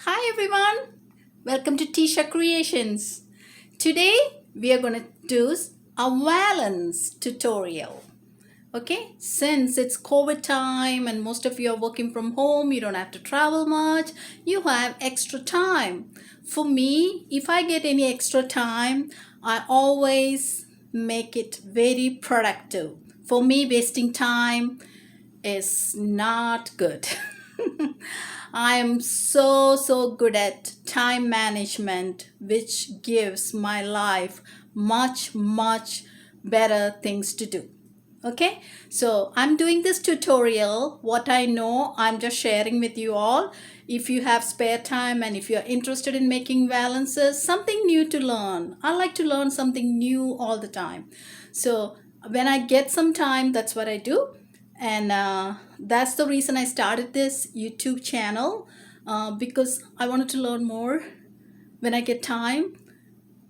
Hi everyone, welcome to Tisha Creations. Today we are going to do a Valance tutorial. Okay, since it's COVID time and most of you are working from home, you don't have to travel much, you have extra time. For me, if I get any extra time, I always make it very productive. For me, wasting time is not good. I am so good at time management, which gives my life much better things to do. Okay, so I'm doing this tutorial. What I know, I'm just sharing with you all. If you have spare time and if you're interested in making balances, something new to learn. I like to learn something new all the time. So when I get some time, that's what I do. And that's the reason I started this YouTube channel, because I wanted to learn more when I get time.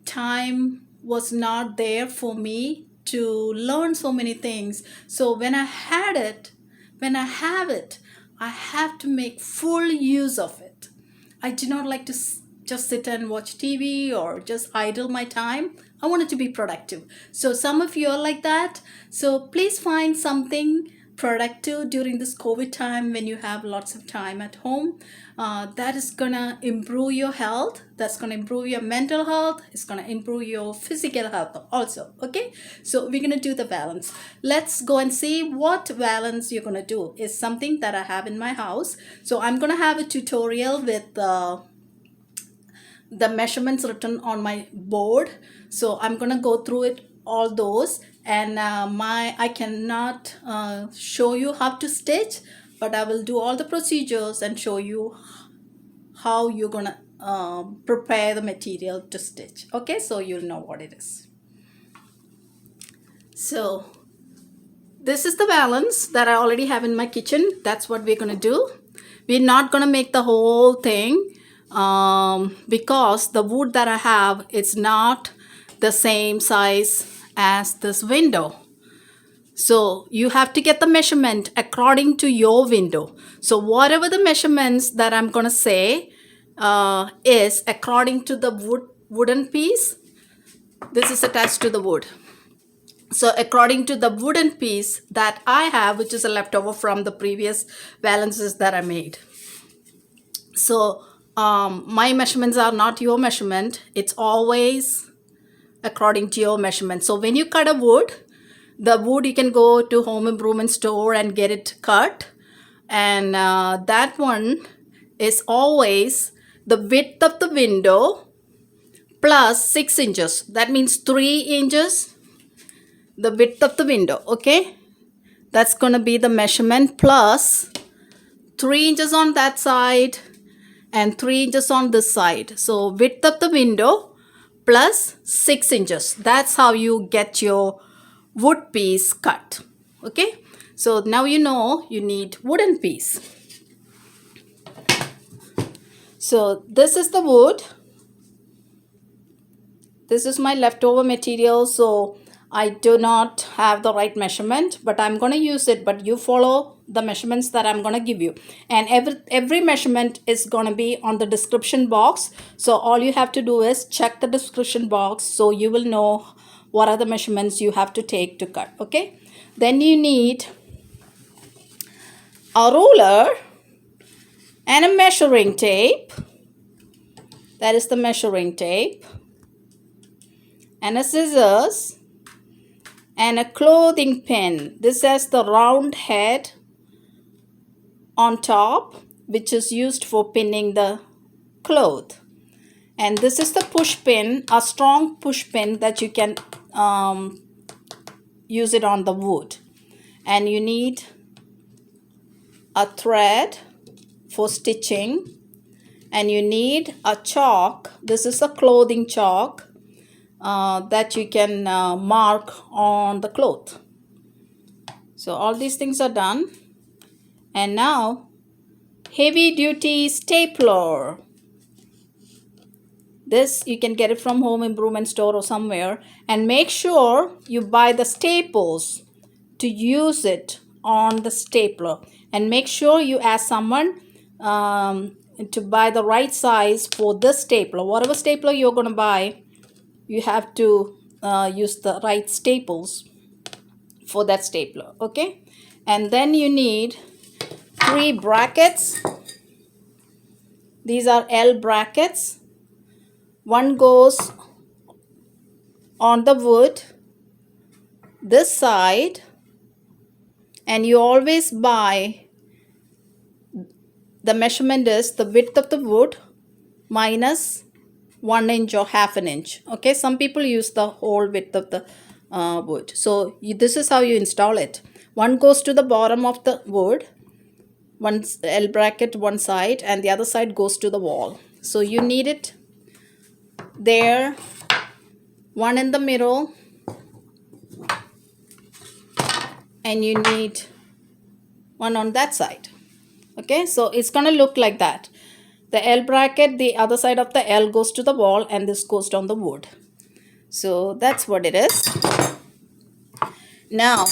Time was not there for me to learn so many things. So when I had it, when I have it, I have to make full use of it. I do not like to just sit and watch TV or just idle my time. I want it to be productive. So some of you are like that. So please find something productive during this COVID time when you have lots of time at home. That is gonna improve your health. That's gonna improve your mental health. It's gonna improve your physical health also. Okay, so we're gonna do the balance. Let's go and see what balance you're gonna do. Is something that I have in my house. So I'm gonna have a tutorial with the measurements written on my board. So I'm gonna go through it all those, and I cannot show you how to stitch, but I will do all the procedures and show you how you're gonna prepare the material to stitch. Okay, so you'll know what it is. So this is the balance that I already have in my kitchen. That's what we're gonna do. We're not gonna make the whole thing because the wood that I have, it's not the same size as this window. So you have to get the measurement according to your window. So whatever the measurements that I'm gonna say is according to the wooden piece. This is attached to the wood. So according to the wooden piece that I have, which is a leftover from the previous balances that I made. So my measurements are not your measurement. It's always according to your measurement. So when you cut a wood, the wood you can go to home improvement store and get it cut. And that one is always the width of the window plus 6 inches. That means 3 inches, the width of the window. Okay, that's going to be the measurement plus 3 inches on that side and 3 inches on this side. So width of the window plus 6 inches. That's how you get your wood piece cut. Okay, so now you know you need wooden piece. So this is the wood. This is my leftover material. So I do not have the right measurement, but I'm going to use it. But you follow the measurements that I'm going to give you. And every measurement is going to be on the description box. So all you have to do is check the description box. So you will know what are the measurements you have to take to cut. Okay. Then you need a ruler and a measuring tape. That is the measuring tape. And a scissors. And a clothing pin. This has the round head on top, which is used for pinning the cloth. And this is the push pin, a strong push pin that you can use it on the wood. And you need a thread for stitching. And you need a chalk. This is a clothing chalk that you can mark on the cloth. So all these things are done. And now heavy duty stapler. This you can get it from home improvement store or somewhere. And make sure you buy the staples to use it on the stapler. And make sure you ask someone to buy the right size for this stapler. Whatever stapler you're going to buy, you have to use the right staples for that stapler. Okay, and then you need 3 brackets. These are L brackets. One goes on the wood this side, and you always buy, the measurement is the width of the wood minus 1 inch or half an inch. Okay, some people use the whole width of the wood. So this is how you install it. One goes to the bottom of the wood, one L bracket one side, and the other side goes to the wall. So you need it there, one in the middle, and you need one on that side. Okay, so it's gonna look like that. The L bracket, the other side of the L goes to the wall, and this goes down the wood. So that's what it is. Now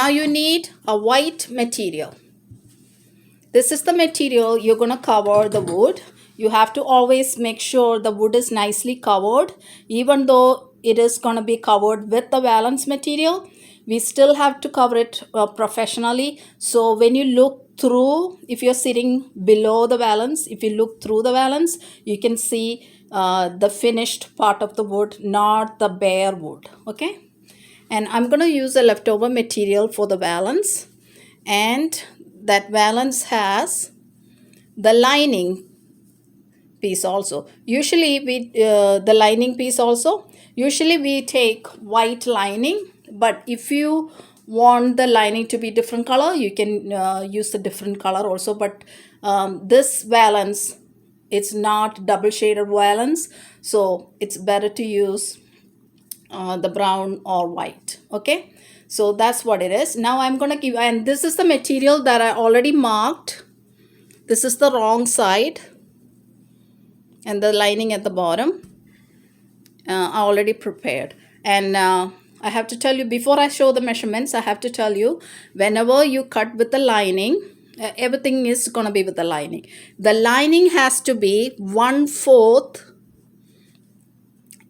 you need a white material. This is the material you're going to cover the wood. You have to always make sure the wood is nicely covered. Even though it is going to be covered with the valance material, we still have to cover it professionally. So when you look through, if you're sitting below the valance, if you look through the valance, you can see the finished part of the wood, not the bare wood. Okay, and I'm going to use a leftover material for the valance, and that valance has the lining piece also. Usually the lining piece also, usually we take white lining, but if you want the lining to be different color, you can use the different color also. But this valance, it's not double shaded valance, so it's better to use the brown or white. Okay, so that's what it is. Now I'm gonna give, and this is the material that I already marked. This is the wrong side, and the lining at the bottom I already prepared. And I have to tell you, before I show the measurements, I have to tell you, whenever you cut with the lining, everything is gonna be with the lining. The lining has to be 1/4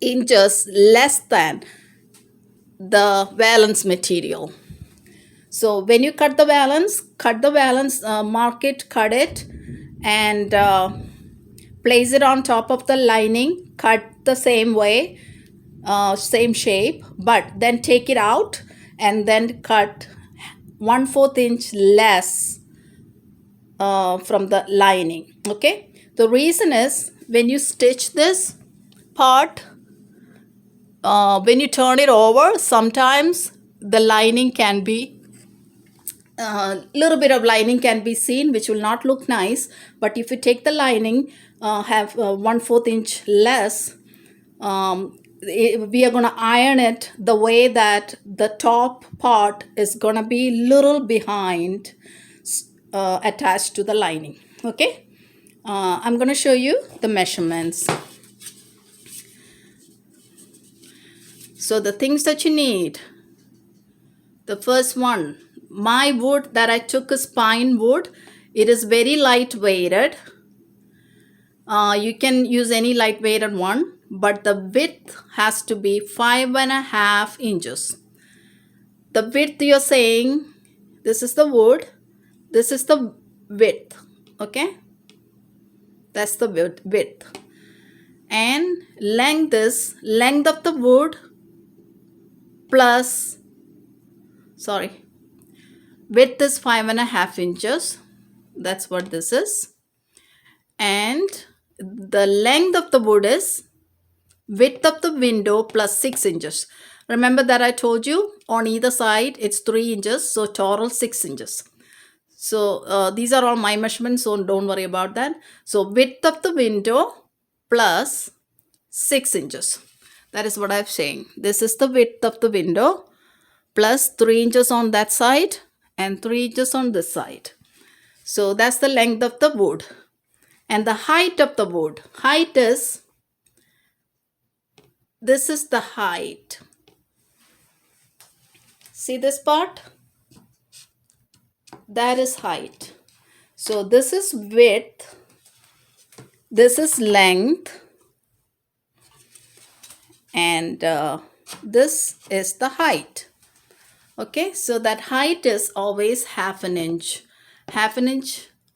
inches less than the valance material. So when you cut the valance, mark it, cut it, and place it on top of the lining. Cut the same way, same shape, but then take it out and then cut 1/4 inch less from the lining. Okay, the reason is, when you stitch this part, when you turn it over, sometimes the lining can be little bit of lining can be seen, which will not look nice. But if you take the lining, have 1/4 inch less, we are going to iron it the way that the top part is going to be little behind, attached to the lining. Okay, I'm going to show you the measurements. So the things that you need, the first one, my wood that I took is pine wood. It is very light weighted. You can use any light weighted one, but the width has to be 5.5 inches. The width, you're saying, this is the wood, this is the width. Okay, that's the width. And length is length of the wood plus, sorry, width is 5.5 inches. That's what this is. And the length of the wood is width of the window plus 6 inches. Remember that I told you on either side it's 3 inches, so total 6 inches. So these are all my measurements, so don't worry about that. So width of the window plus 6 inches. That is what I'm saying. This is the width of the window plus 3 inches on that side and 3 inches on this side. So that's the length of the wood. And the height of the wood, height is, this is the height. See this part? That is height. So this is width This is length, and this is the height. Okay, so that height is always half an inch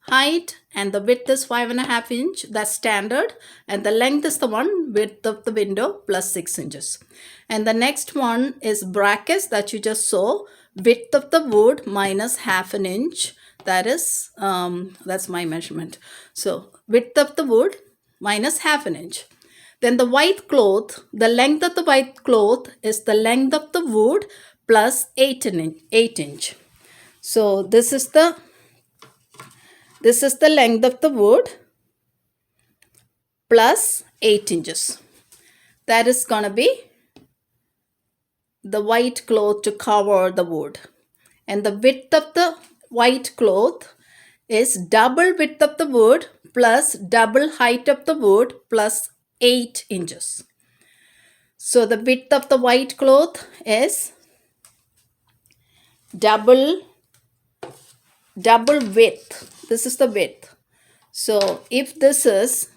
height, and the width is 5.5 inch. That's standard, and the length is the one width of the window plus 6 inches. And the next one is brackets that you just saw, width of the wood minus half an inch. That is that's my measurement. So width of the wood minus half an inch. Then the white cloth, the length of the white cloth is the length of the wood plus 8 inch. So this is the length of the wood plus 8 inches. That is gonna be the white cloth to cover the wood. And the width of the white cloth is double width of the wood plus double height of the wood plus 8 inches. So the width of the white cloth is double width. This is the width. So if this is,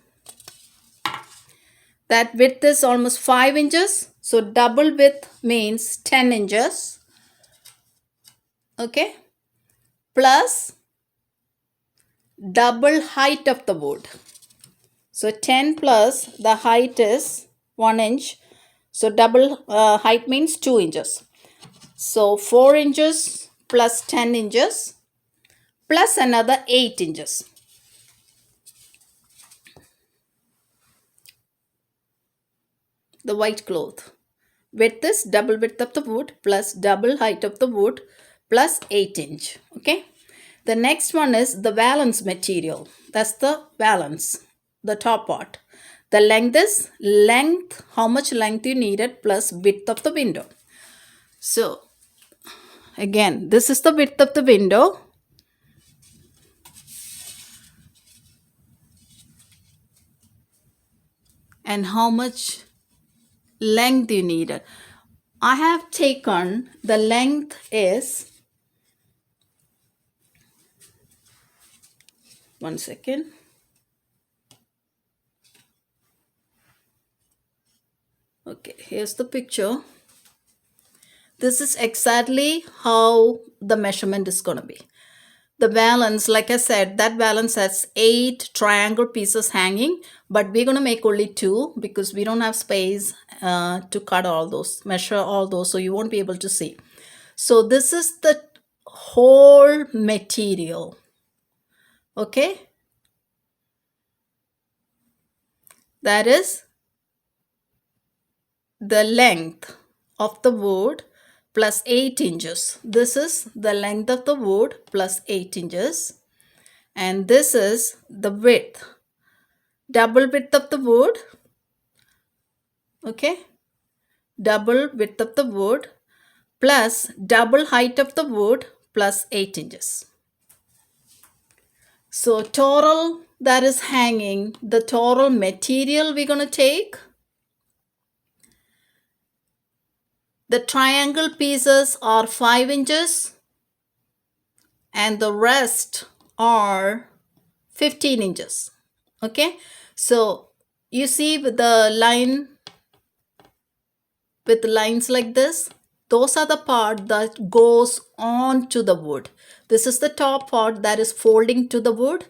that width is almost 5 inches. So double width means 10 inches. Okay. Plus double height of the wood. So 10 plus the height is 1 inch. So double height means 2 inches. So 4 inches plus 10 inches plus another 8 inches. The white cloth. Width is double width of the wood plus double height of the wood plus 8 inch. Okay. The next one is the valance material. That's the valance, the top part. The length is length, how much length you needed plus width of the window. So again, this is the width of the window. And how much length you needed. I have taken the length is, one second. Okay, here's the picture. This is exactly how the measurement is going to be. The valance, like I said, that valance has 8 triangle pieces hanging, but we're going to make only 2 because we don't have space to cut all those, measure all those, so you won't be able to see. So this is the whole material. Okay. That is the length of the wood plus 8 inches. This is the length of the wood plus 8 inches. And this is the width. Double width of the wood. Okay. Double width of the wood plus double height of the wood plus 8 inches. So total that is hanging, the total material we're going to take. The triangle pieces are 5 inches and the rest are 15 inches. Okay. So you see with the line, with lines like this, those are the part that goes on to the wood. This is the top part that is folding to the wood,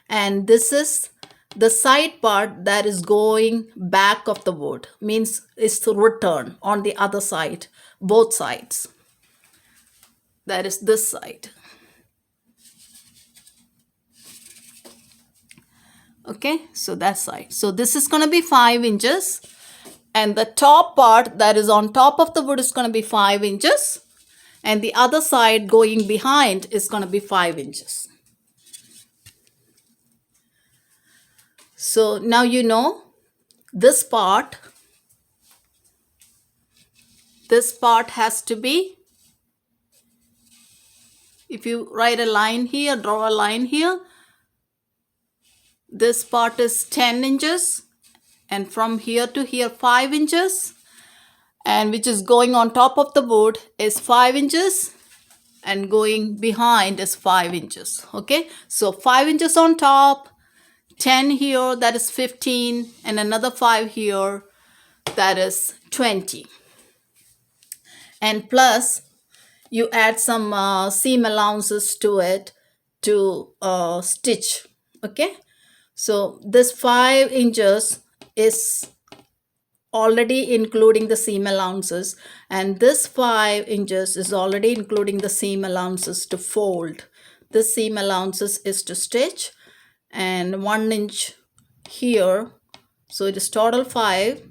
and this is the side part that is going back of the wood, means it's to return on the other side, both sides. That is this side. Okay, so that side. So this is going to be 5 inches. And the top part that is on top of the wood is going to be 5 inches. And the other side going behind is going to be 5 inches. So now you know this part has to be, if you write a line here, draw a line here, this part is 10 inches. And from here to here 5 inches, and which is going on top of the wood is 5 inches, and going behind is 5 inches. Okay, so 5 inches on top, 10 here, that is 15, and another 5 here, that is 20. And plus, you add some seam allowances to it to stitch. Okay, so this 5 inches is already including the seam allowances, and this 5 inches is already including the seam allowances to fold. This seam allowances is to stitch, and 1 inch here, so it is total 5,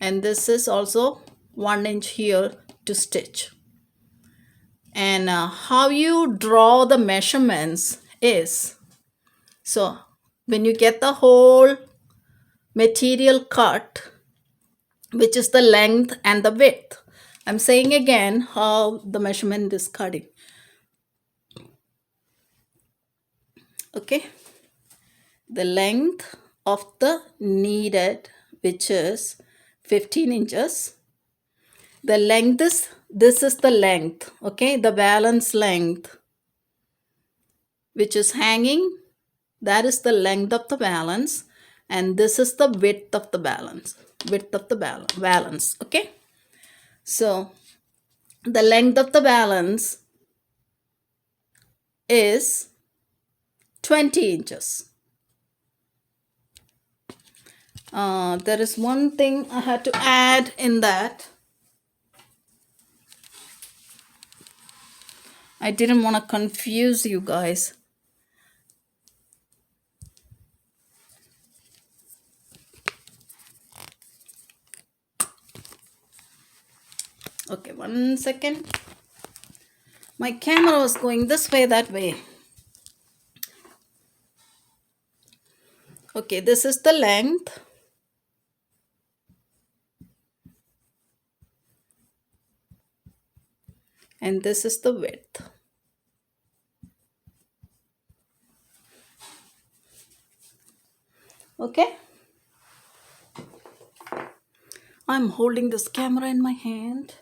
and this is also 1 inch here to stitch. And how you draw the measurements is, so when you get the whole material cut, which is the length and the width, I'm saying again how the measurement is cutting. Okay, the length of the needed, which is 15 inches. The length is, this is the length, okay, the valance length, which is hanging, that is the length of the valance, and this is the width of the valance. Okay, so the length of the valance is 20 inches. There is one thing I had to add in that. I didn't want to confuse you guys. Okay, 1 second. My camera was going this way, that way. Okay, this is the length. And this is the width. Okay. I'm holding this camera in my hand.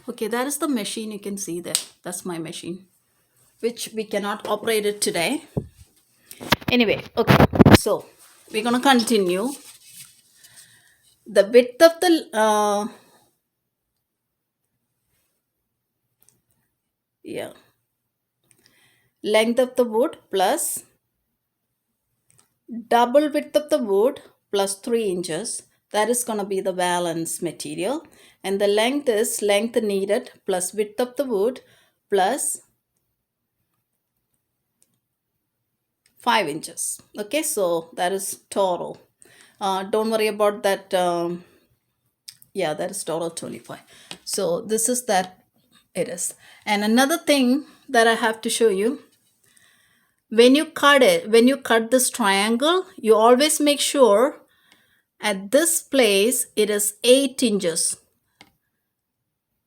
Okay, that is the machine, you can see that. That's my machine, which we cannot operate it today. Anyway, okay, so we're going to continue. The width of the, length of the wood plus double width of the wood plus 3 inches. That is going to be the valance material. And the length is length needed plus width of the wood plus 5 inches. Okay, so that is total. Don't worry about that. That is total 25. So this is that it is. And another thing that I have to show you, when you cut this triangle, you always make sure at this place it is 8 inches.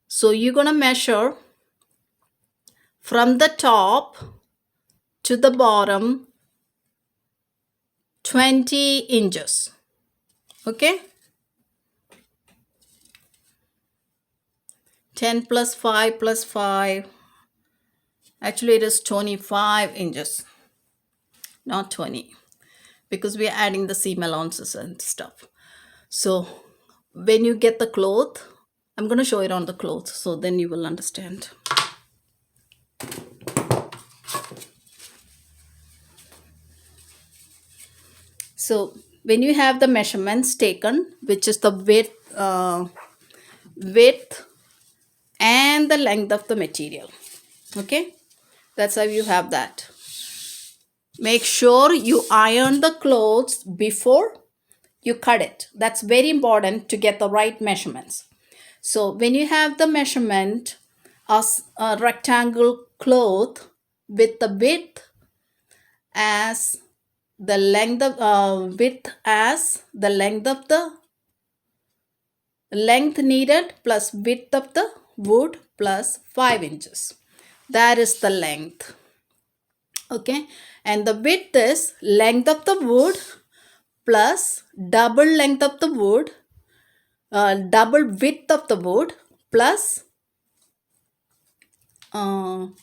So you're going to measure from the top to the bottom 20 inches. Okay, 10 plus 5 plus 5, actually it is 25 inches, not 20, because we are adding the seam allowances and stuff. So when you get the cloth, I'm going to show it on the cloth, so then you will understand. So when you have the measurements taken, which is the width and the length of the material, okay, that's how you have that. Make sure you iron the clothes before you cut it. That's very important to get the right measurements. So when you have the measurement as a rectangle cloth with the width as the length of width as the length of the length needed plus width of the wood plus 5 inches, that is the length. Okay, and the width is length of the wood plus double length of the wood, double width of the wood plus how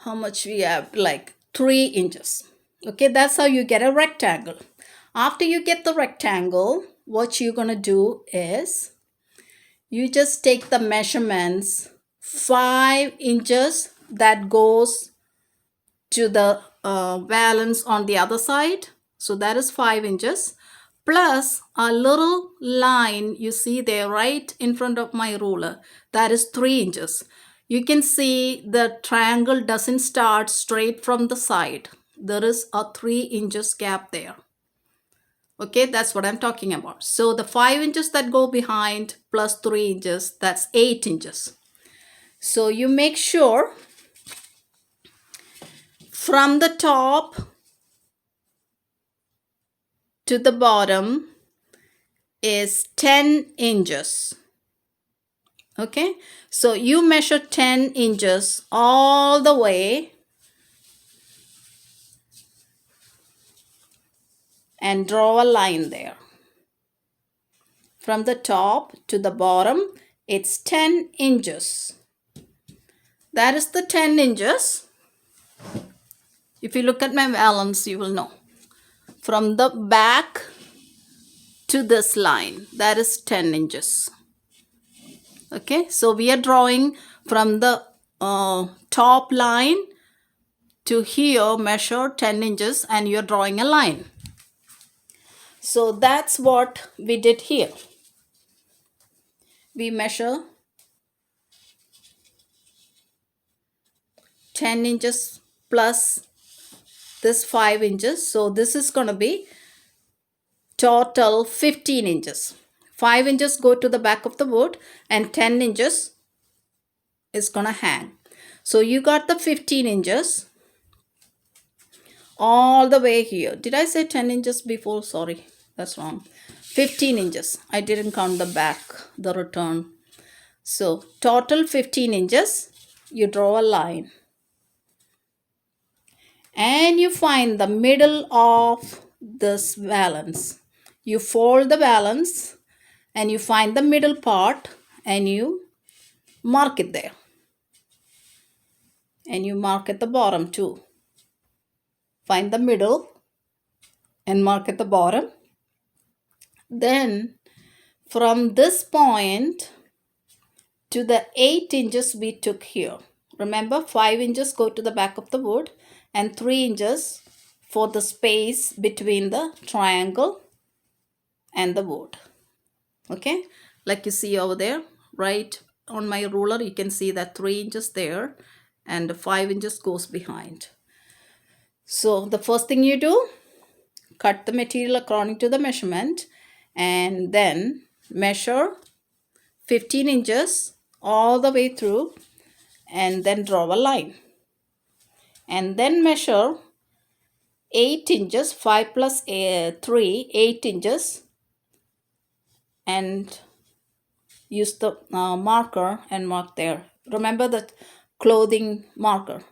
much we have, like 3 inches. Okay, that's how you get a rectangle. After you get the rectangle, what you're going to do is you just take the measurements 5 inches that goes to the valance on the other side. So that is 5 inches plus a little line you see there right in front of my ruler. That is 3 inches. You can see the triangle doesn't start straight from the side. There is a 3 inches gap there. Okay, that's what I'm talking about. So the 5 inches that go behind plus 3 inches, that's 8 inches. So you make sure from the top to the bottom is 10 inches. Okay, so you measure 10 inches all the way and draw a line there. From the top to the bottom, it's 10 inches. That is the 10 inches. If you look at my valance, you will know. From the back to this line, that is 10 inches. Okay, so we are drawing from the top line to here, measure 10 inches, and you're drawing a line. So that's what we did here. We measure 10 inches plus this 5 inches. So this is going to be total 15 inches. 5 inches go to the back of the wood and 10 inches is going to hang. So you got the 15 inches all the way here. Did I say 10 inches before? Sorry, that's wrong. 15 inches. I didn't count the back, the return. So total 15 inches. You draw a line. And you find the middle of this valance. You fold the valance and you find the middle part and you mark it there. And you mark at the bottom too. Find the middle and mark at the bottom. Then from this point to the 8 inches we took here. Remember, 5 inches go to the back of the wood and 3 inches for the space between the triangle and the wood. Okay, like you see over there, right on my ruler, you can see that 3 inches there and 5 inches goes behind. So the first thing you do, cut the material according to the measurement and then measure 15 inches all the way through and then draw a line. And then measure 8 inches, 5 plus 3, 8 inches, and use the marker and mark there. Remember the clothing marker.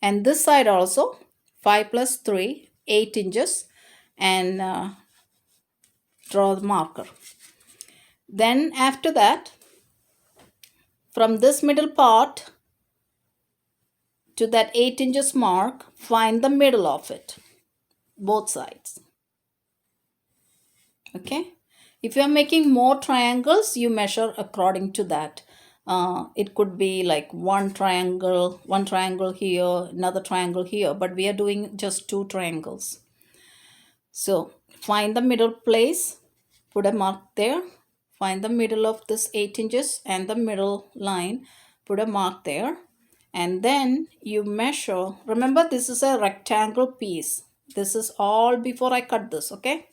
And this side also, 5 plus 3, 8 inches, and draw the marker. Then after that, from this middle part to that 8 inches mark, find the middle of it, both sides. Okay, if you are making more triangles, you measure according to that. It could be like one triangle here, another triangle here, but we are doing just 2 triangles. So find the middle place, put a mark there, find the middle of this 8 inches and the middle line, put a mark there, and then you measure. Remember, this is a rectangle piece. This is all before I cut this, okay?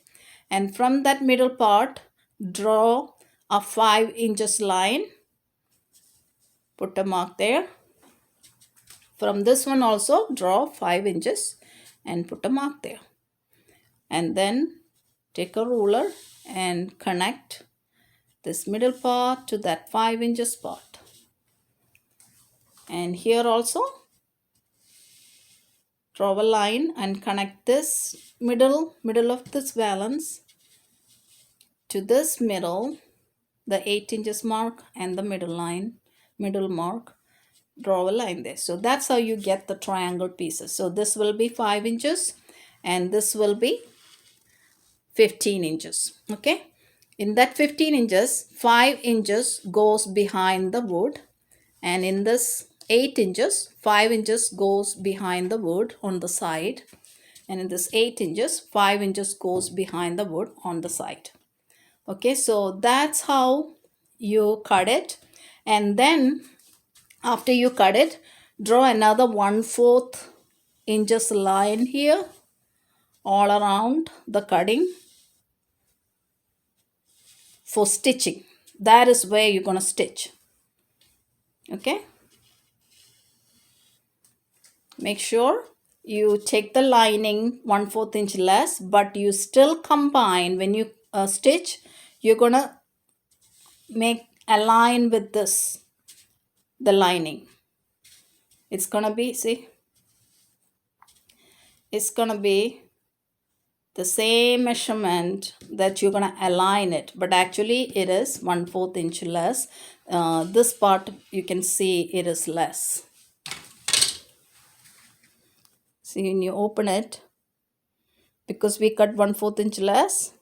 And from that middle part, draw a 5 inches line, put a mark there. From this one also, draw 5 inches and put a mark there. And then take a ruler and connect this middle part to that 5 inches part. And here also, draw a line and connect this middle of this valance to this middle, the 8 inches mark and the middle mark. Draw a line there. So that's how you get the triangle pieces. So this will be 5 inches and this will be 15 inches. Okay, in that 15 inches, 5 inches goes behind the wood, and in this 8 inches, 5 inches goes behind the wood on the side, and in this 8 inches, 5 inches goes behind the wood on the side. Okay, so that's how you cut it. And then after you cut it, draw another 1/4 inches line here all around the cutting for stitching. That is where you're going to stitch. Okay, make sure you take the lining 1/4 inch less, but you still combine. When you stitch, you're going to make align with this, the lining. It's going to be, see, it's going to be the same measurement that you're going to align it, but actually it is 1/4 inch less. This part you can see it is less. See, when you open it, because we cut 1/4 inch less,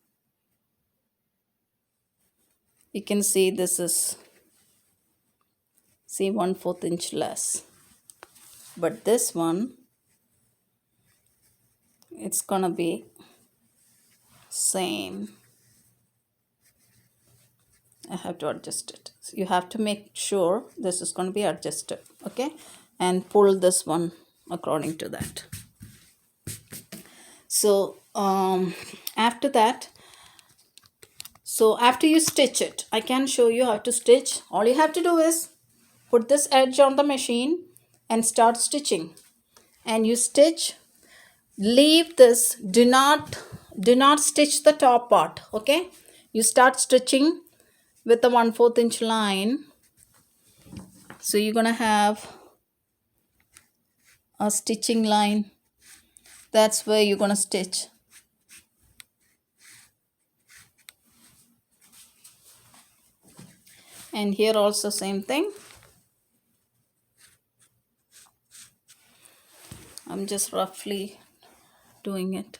you can see this is, see, 1/4 inch less. But this one, it's gonna be same. I have to adjust it. So you have to make sure this is going to be adjusted. Okay, and pull this one according to that. So after that, so after you stitch it, I can show you how to stitch. All you have to do is put this edge on the machine and start stitching, and you stitch. Leave this, do not stitch the top part. Okay, you start stitching with the 1/4 inch line. So you're gonna have a stitching line. That's where you're gonna stitch. And here also same thing. I'm just roughly doing it.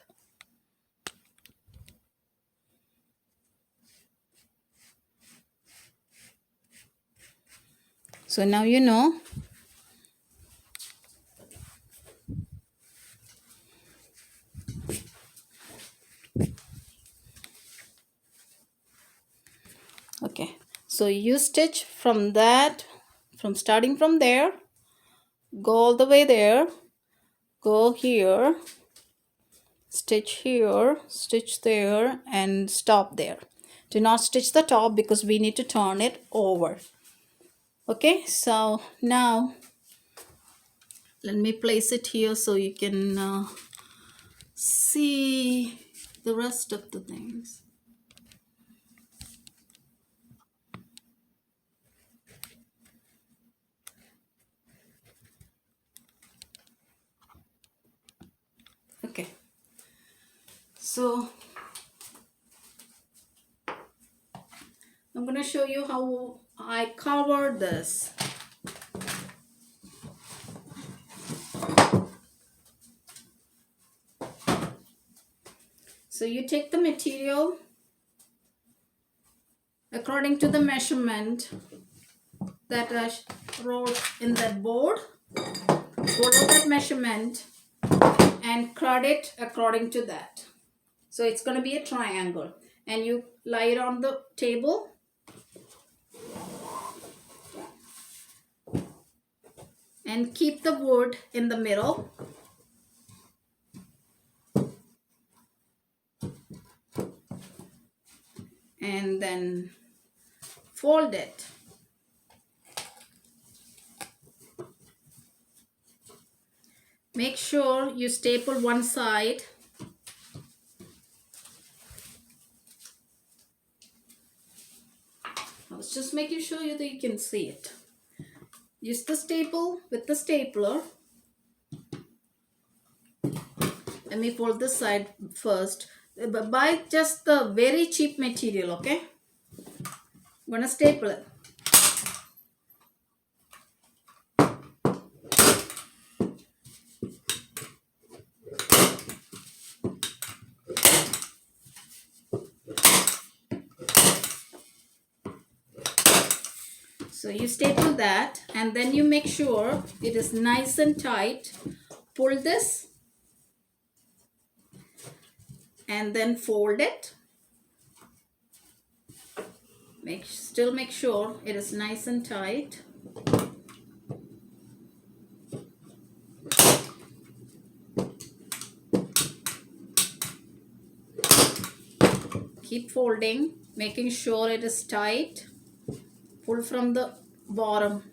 So now you know. Okay, so you stitch from that, from starting from there, go all the way there, go here, stitch here, stitch there, and stop there. Do not stitch the top because we need to turn it over. Okay, so now let me place it here so you can see the rest of the things. Okay, so I'm going to show you how I covered this. So you take the material according to the measurement that I wrote in that board. Follow that measurement and cut it according to that. So it's going to be a triangle, and you lie it on the table. And keep the wood in the middle. And then fold it. Make sure you staple one side. I was just making sure that you can see it. Use the staple with the stapler. Let me fold this side first. Buy just the very cheap material, okay? I'm gonna staple it. So you staple that and then you make sure it is nice and tight. Pull this and then fold it. Still make sure it is nice and tight. Keep folding, making sure it is tight. Pull from the bottom.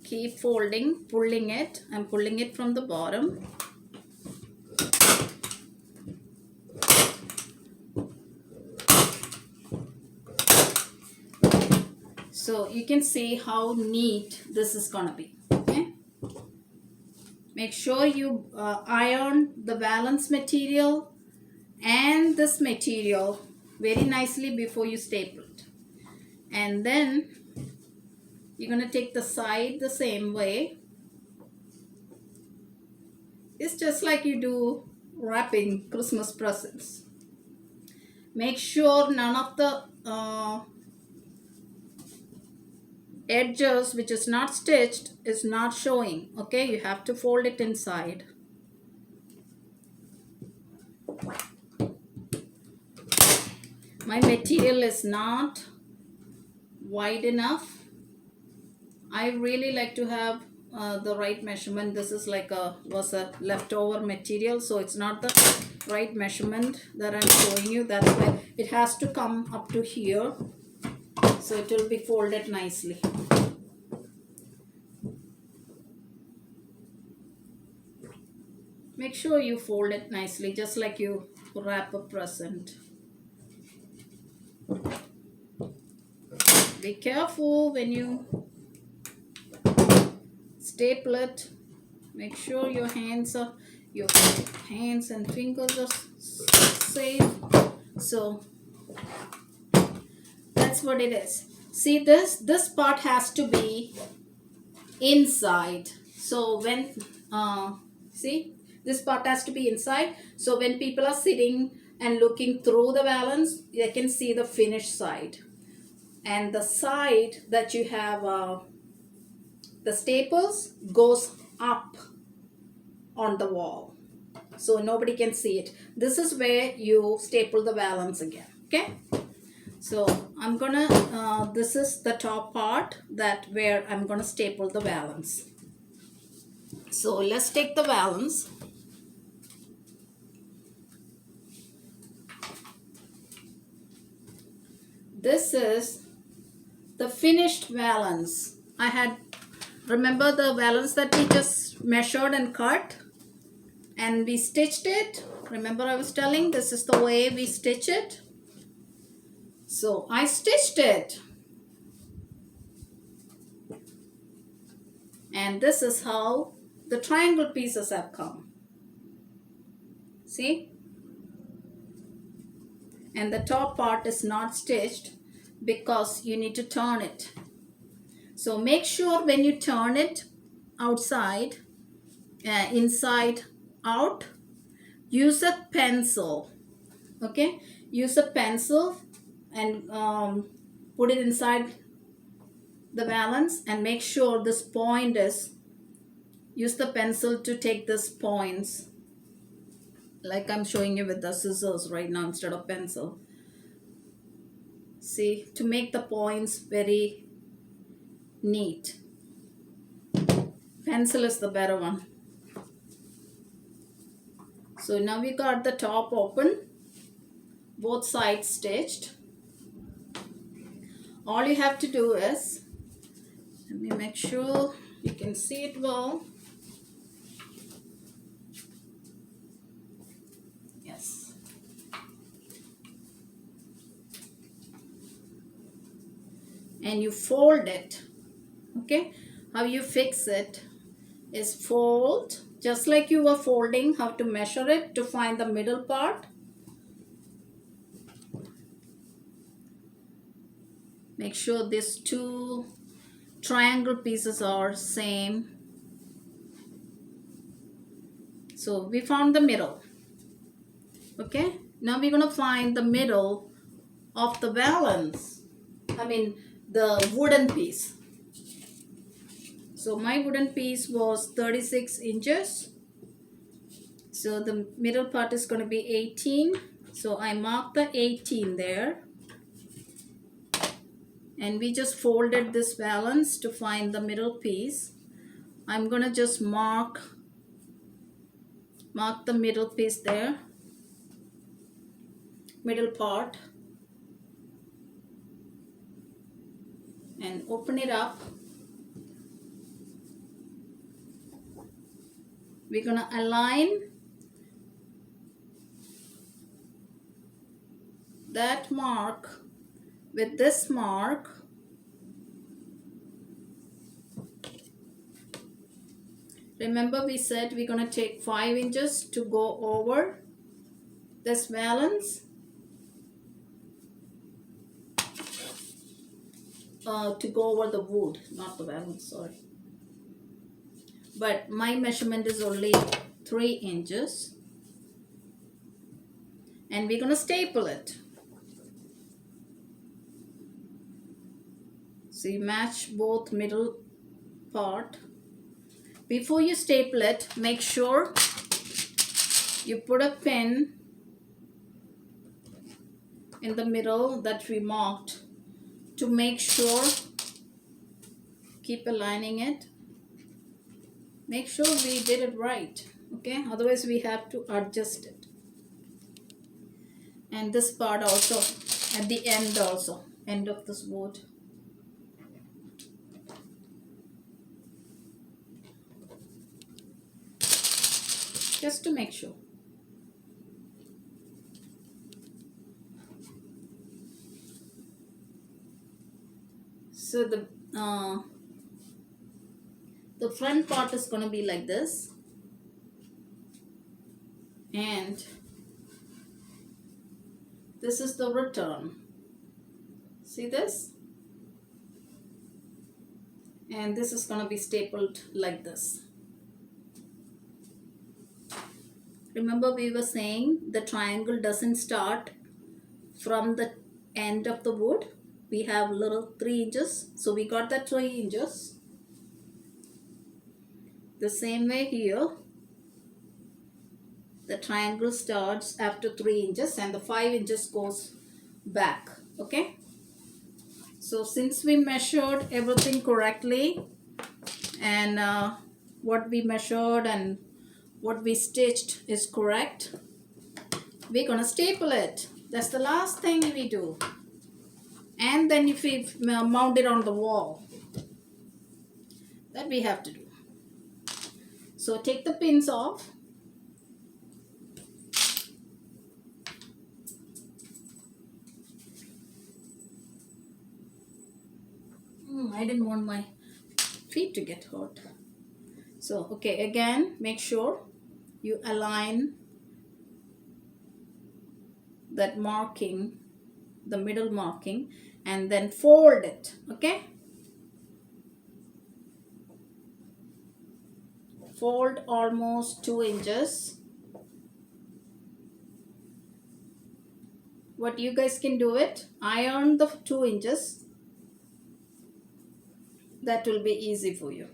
Keep folding, pulling it. I'm pulling it from the bottom. So you can see how neat this is gonna be. Okay. Make sure you iron the valance material and this material very nicely before you staple it. And then you're gonna take the side the same way. It's just like you do wrapping Christmas presents. Make sure none of the edges which is not stitched is not showing. Okay, you have to fold it inside. My material is not wide enough. I really like to have the right measurement. This is like was a leftover material, so it's not the right measurement that I'm showing you. That's why it has to come up to here, so it will be folded nicely. Make sure you fold it nicely, just like you wrap a present. Be careful when you staple it. Make sure your hands and fingers are safe. So that's what it is. See, this part has to be inside. So when see, this part has to be inside. So when people are sitting and looking through the valance, they can see the finished side. And the side that you have the staples goes up on the wall, so nobody can see it. This is where you staple the valance again. Okay, so I'm gonna this is the top part that where I'm gonna staple the valance. So let's take the valance. This is the finished valance. I had, remember the valance that we just measured and cut and we stitched it. Remember I was telling this is the way we stitch it. So I stitched it. And this is how the triangle pieces have come. See? And the top part is not stitched because you need to turn it. So make sure when you turn it outside, inside out, use a pencil. Okay, use a pencil and put it inside the valance and make sure this point is, use the pencil to take this points like I'm showing you with the scissors right now instead of pencil. See, to make the points very neat. Pencil is the better one. So now we got the top open, both sides stitched. All you have to do is, let me make sure you can see it well. Yes. And you fold it. Okay, how you fix it is fold, just like you were folding, how to measure it to find the middle part. Make sure these two triangle pieces are same. So we found the middle. Okay, now we're going to find the middle of the valance. I mean the wooden piece. So my wooden piece was 36 inches. So the middle part is going to be 18. So I marked the 18 there. And we just folded this valance to find the middle piece. I'm going to just mark the middle piece there. Middle part. And open it up. We're going to align that mark with this mark. Remember we said we're going to take 5 inches to go over this valance. To go over the wood, not the valance, sorry. But my measurement is only 3 inches. And we're going to staple it. So you match both middle part. Before you staple it, make sure you put a pin in the middle that we marked to make sure. Keep aligning it. Make sure we did it right. Okay, otherwise we have to adjust it. And this part also, at the end also, end of this wood. Just to make sure. So the front part is going to be like this. And this is the return. See this? And this is going to be stapled like this. Remember we were saying the triangle doesn't start from the end of the wood. We have little 3 inches. So we got that 3 inches. The same way here. The triangle starts after 3 inches and the 5 inches goes back. Okay. So since we measured everything correctly and what we measured and what we stitched is correct, we're going to staple it. That's the last thing we do. And then if we mount it on the wall, that we have to do. So take the pins off. I didn't want my feet to get hurt. So, okay, again, make sure you align that marking, the middle marking, and then fold it, okay? Fold almost 2 inches. What you guys can do it, iron the 2 inches. That will be easy for you.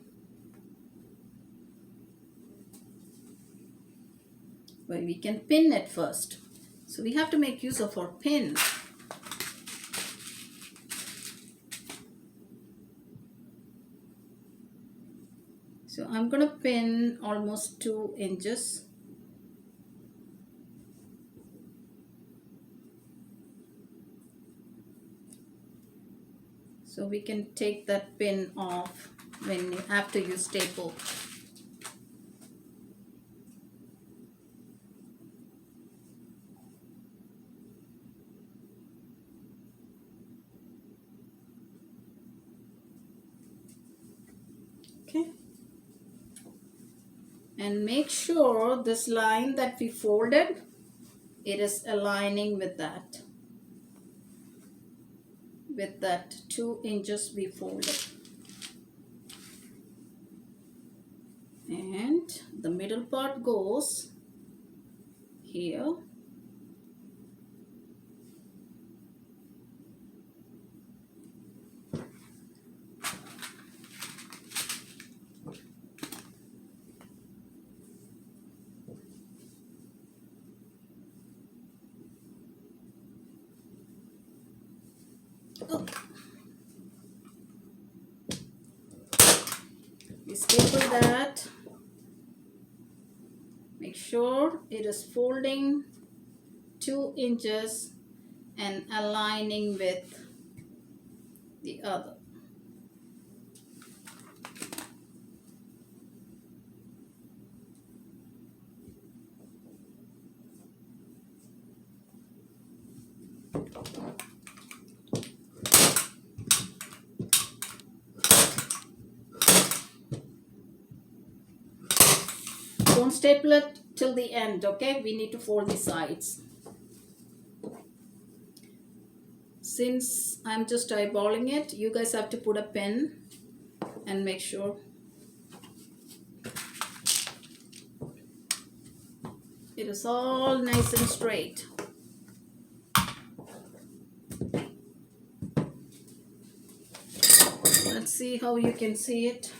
Well, we can pin it first. So we have to make use of our pin. So I'm going to pin almost 2 inches. So we can take that pin off after you staple. Okay. And make sure this line that we folded, it is aligning with that. With that 2 inches we folded. And the middle part goes here. Oh. We staple that. Make sure it is folding 2 inches and aligning with the other. Don't staple it till the end, okay? We need to fold the sides. Since I'm just eyeballing it, you guys have to put a pin and make sure it is all nice and straight. Let's see how you can see it.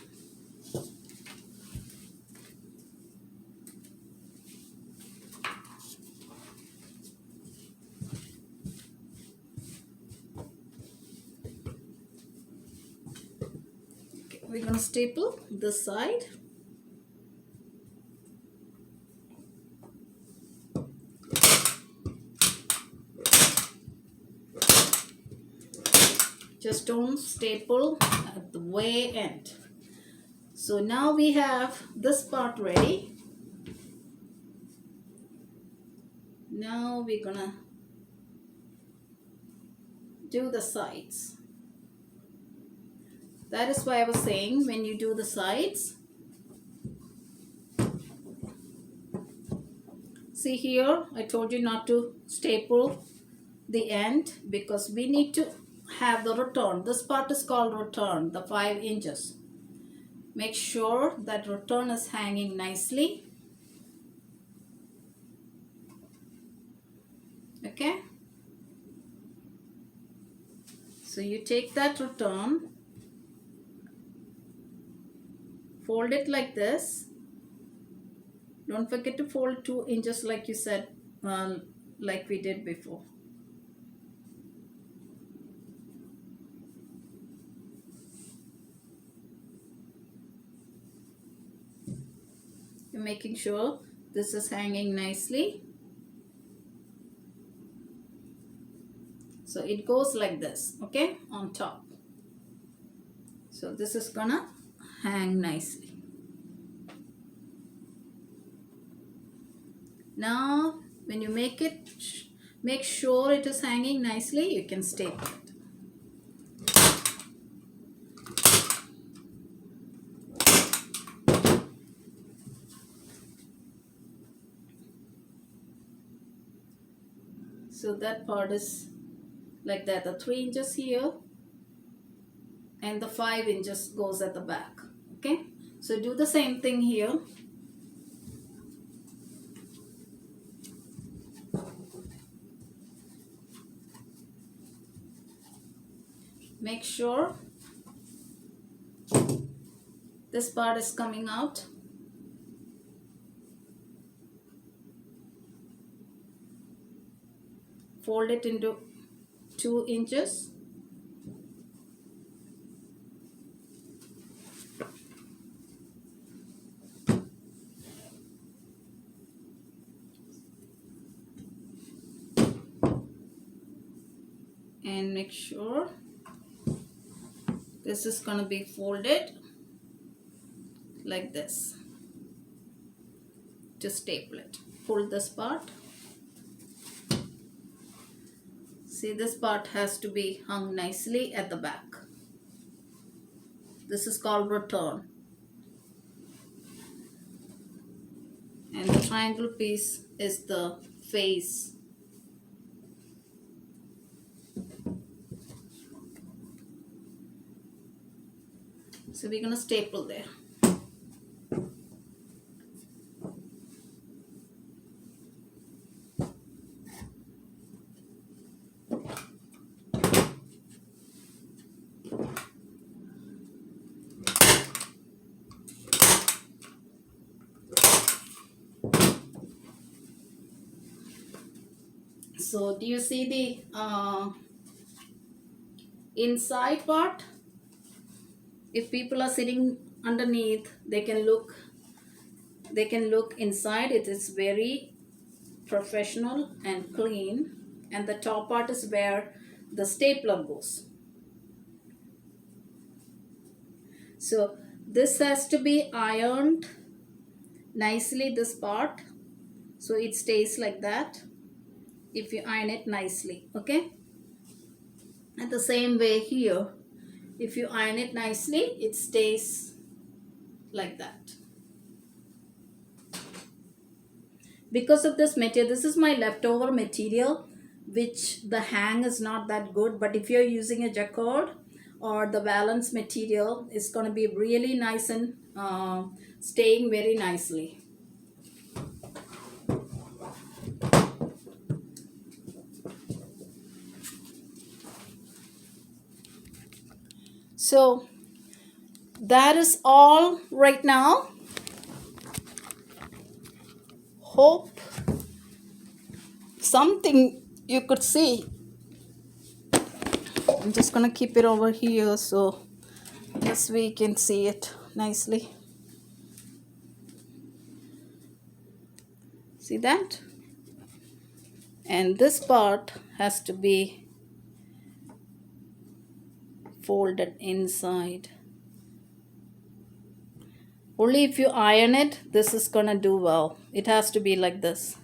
Okay, we're going to staple this side. Just don't staple at the way end. So now we have this part ready. Now we're gonna do the sides. That is why I was saying when you do the sides, see here, I told you not to staple the end because we need to have the return. This part is called return, the 5 inches. Make sure that return is hanging nicely. Okay? So you take that return, fold it like this. Don't forget to fold 2 inches like you said, like we did before. You're making sure this is hanging nicely. So it goes like this, okay, on top. So this is gonna hang nicely. Now, when you make it, make sure it is hanging nicely. You can staple it. So that part is like that. The 3 inches here and the 5 inches goes at the back. Okay. So do the same thing here. Make sure this part is coming out. Fold it into 2 inches. And make sure this is going to be folded like this to staple it. Fold this part. See, this part has to be hung nicely at the back. This is called return. And the triangle piece is the face. So we're going to staple there. So do you see the inside part? If people are sitting underneath, they can look inside. It is very professional and clean. And the top part is where the stapler goes. So this has to be ironed nicely, this part, so it stays like that if you iron it nicely. Okay, and the same way here, if you iron it nicely, it stays like that. Because of this material, this is my leftover material, which the hang is not that good, but if you're using a jacquard or the valance material, it's going to be really nice and staying very nicely. So that is all right now. Hope something you could see. I'm just gonna keep it over here so this way you can see it nicely. See that? And this part has to be folded inside. Only if you iron it, this is gonna do well. It has to be like this.